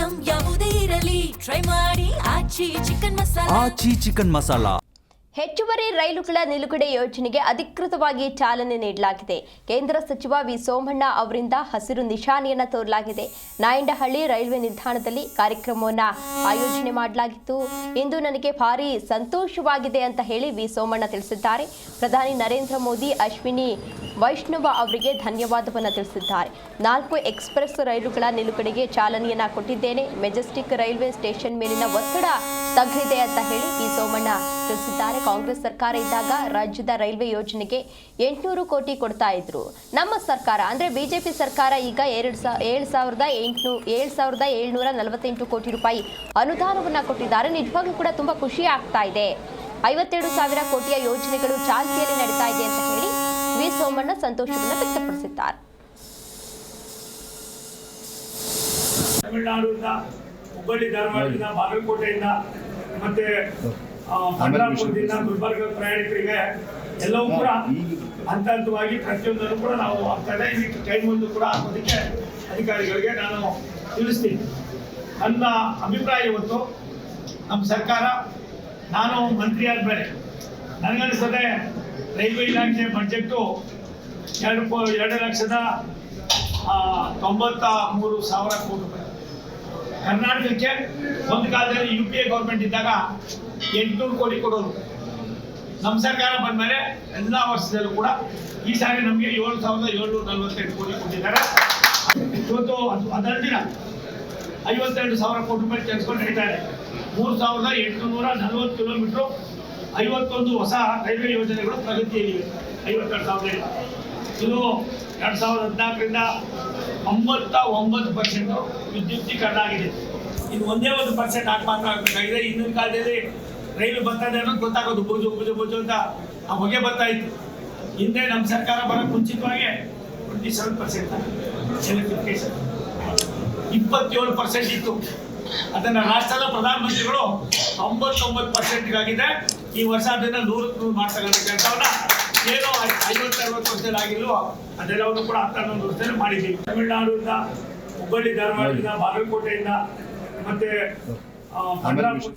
Item ಯಾವುದೇ ಇರಲಿ try ಮಾಡಿ ಆಚಿ ಚಿಕನ್ ಮಸಾಲಾ. ಹೆಚ್ಚುವರಿ ರೈಲುಗಳ ನಿಲುಗಡೆ ಯೋಜನೆಗೆ ಅಧಿಕೃತವಾಗಿ ಚಾಲನೆ ನೀಡಲಾಗಿದೆ. ಕೇಂದ್ರ ಸಚಿವ ವಿ ಸೋಮಣ್ಣ ಅವರಿಂದ ಹಸಿರು ನಿಶಾನೆಯನ್ನು ತೋರಲಾಗಿದೆ. ನಾಯಂಡಹಳ್ಳಿ ರೈಲ್ವೆ ನಿಲ್ದಾಣದಲ್ಲಿ ಕಾರ್ಯಕ್ರಮವನ್ನು ಆಯೋಜನೆ ಮಾಡಲಾಗಿತ್ತು. ಇಂದು ನನಗೆ ಭಾರಿ ಸಂತೋಷವಾಗಿದೆ ಅಂತ ಹೇಳಿ ವಿ ಸೋಮಣ್ಣ ತಿಳಿಸಿದ್ದಾರೆ. ಪ್ರಧಾನಿ ನರೇಂದ್ರ ಮೋದಿ ಅಶ್ವಿನಿ ವೈಷ್ಣವ ಅವರಿಗೆ ಧನ್ಯವಾದವನ್ನು ತಿಳಿಸಿದ್ದಾರೆ. 4 ಎಕ್ಸ್‌ಪ್ರೆಸ್ ರೈಲುಗಳ ನಿಲುಗಡೆಗೆ ಚಾಲನೆಯನ್ನು ಕೊಟ್ಟಿದ್ದೇನೆ. ಮೆಜೆಸ್ಟಿಕ್ ರೈಲ್ವೆ ಸ್ಟೇಷನ್ ಮೇಲಿನ ಒತ್ತಡ ತಗ್ಗಿದೆ ಅಂತ ಹೇಳಿ ವಿ ಸೋಮಣ್ಣ ತಿಳಿಸಿದ್ದಾರೆ. ಕಾಂಗ್ರೆಸ್ ಸರ್ಕಾರ ಇದ್ದಾಗ ರಾಜ್ಯದ ರೈಲ್ವೆ ಯೋಜನೆಗೆ 800 ಕೋಟಿ ಕೊಡ್ತಾ ಇದ್ರು. ನಮ್ಮ ಸರ್ಕಾರ ಅಂದ್ರೆ ಬಿಜೆಪಿ ಸರ್ಕಾರ ಈಗ 7,748 ಕೋಟಿ ರೂಪಾಯಿ ಅನುದಾನವನ್ನ ಕೊಟ್ಟಿದ್ದಾರೆ. ನಿಜವಾಗ್ಲೂ ಕೂಡ ತುಂಬಾ ಖುಷಿ ಆಗ್ತಾ ಇದೆ. 52,000 ಕೋಟಿಯ ಯೋಜನೆಗಳು ಚಾಲ್ತಿಯಲ್ಲಿ ನಡೀತಾ ಇದೆ ಅಂತ ಹೇಳಿ ವಿ ಸೋಮಣ್ಣ ಸಂತೋಷವನ್ನು ವ್ಯಕ್ತಪಡಿಸಿದ್ದಾರೆ. ತಮಿಳುನಾಡಿನಿಂದ, ಹುಬ್ಬಳ್ಳಿ ಧಾರವಾಡದಿಂದ, ಬಾಗಲಕೋಟೆಯಿಂದ ಮತ್ತೆ ಪಂಡ್ರಾಪುರದಿಂದ ಗುಲ್ಬರ್ಗ ಪ್ರಯಾಣಿಕರಿಗೆ ಎಲ್ಲವೂ ಕೂಡ ಹಂತ ಹಂತವಾಗಿ ಪ್ರತಿಯೊಂದನ್ನು ಕೂಡ ನಾವು ಆಗ್ತದೆ ಟೈಮ್ ಒಂದು ಕೂಡ ಹಾಕೋದಕ್ಕೆ ಅಧಿಕಾರಿಗಳಿಗೆ ನಾನು ತಿಳಿಸ್ತೀನಿ. ನನ್ನ ಅಭಿಪ್ರಾಯ ಇವತ್ತು ನಮ್ಮ ಸರ್ಕಾರ, ನಾನು ಮಂತ್ರಿ ಆದಮೇಲೆ ನನಗನ್ನಿಸ್ತದೆ ರೈಲ್ವೆ ಇಲಾಖೆ ಬಡ್ಜೆಟ್ಟು 2,93,000 ಕೋಟಿ ರೂಪಾಯಿ. ಕರ್ನಾಟಕಕ್ಕೆ ಒಂದು ಕಾಲದಲ್ಲಿ UPA ಗೌರ್ಮೆಂಟ್ ಇದ್ದಾಗ 800 ಕೋಟಿ ಕೊಡೋರು. ನಮ್ಮ ಸರ್ಕಾರ ಬಂದ ಮೇಲೆ ಎಲ್ಲ ವರ್ಷದಲ್ಲೂ ಕೂಡ ಈ ಸಾರಿ ನಮಗೆ 7,748 ಕೋಟಿ ಕೊಟ್ಟಿದ್ದಾರೆ. ಇವತ್ತು ಅದರದಿನ 52,000 ಕೋಟಿ ರೂಪಾಯಿ ತೆಗೆದುಕೊಂಡು ನಡೀತಾ ಇದೆ. 3,840 ಕಿಲೋಮೀಟರ್ 51 ಹೊಸ ರೈಲ್ವೆ ಯೋಜನೆಗಳು ಪ್ರಗತಿಯಲ್ಲಿವೆ. 52,000 ಇದು 2014ರಿಂದ 99% ವಿದ್ಯುದ್ದೀಕರಣ ಆಗಿದೆ. ಇದು ಒಂದೇ 1% ಆಗಬೇಕಾಗಿದೆ. ಹಿಂದಿನ ಕಾಲದಲ್ಲಿ ರೈಲು ಬರ್ತದೆ ಅನ್ನೋದು ಗೊತ್ತಾಗೋದು, ಬುಜು ಅಂತ ಆ ಹೊಗೆ ಬರ್ತಾ ಇತ್ತು. ಹಿಂದೆ ನಮ್ಮ ಸರ್ಕಾರ ಬರೋಕ್ಕೆ ಮುಂಚಿತವಾಗಿ 27% ಎಲೆಕ್ಟ್ರಿಫಿಕೇಶನ್ 27% ಇತ್ತು. ಅದನ್ನು ರಾಷ್ಟ್ರದ ಪ್ರಧಾನಮಂತ್ರಿಗಳು 99%ಗಾಗಿದೆ. ಈ ವರ್ಷ ಅದನ್ನು 100 ಮಾಡ್ತಕ್ಕಂಥ ಕೆಲಸವನ್ನ ಏನೋ 50-60 ವರ್ಷದಲ್ಲಿ ಆಗಿಲ್ವೋ ಅದೆಲ್ಲವನ್ನು ಕೂಡ 11 ವರ್ಷದಲ್ಲಿ ಮಾಡಿದ್ದೀವಿ. ತಮಿಳುನಾಡಿನಿಂದ, ಹುಬ್ಬಳ್ಳಿ ಧಾರವಾಡದಿಂದ, ಬಾಗಲಕೋಟೆಯಿಂದ ಮತ್ತೆ ಪಂಡ್ರಾಪುರ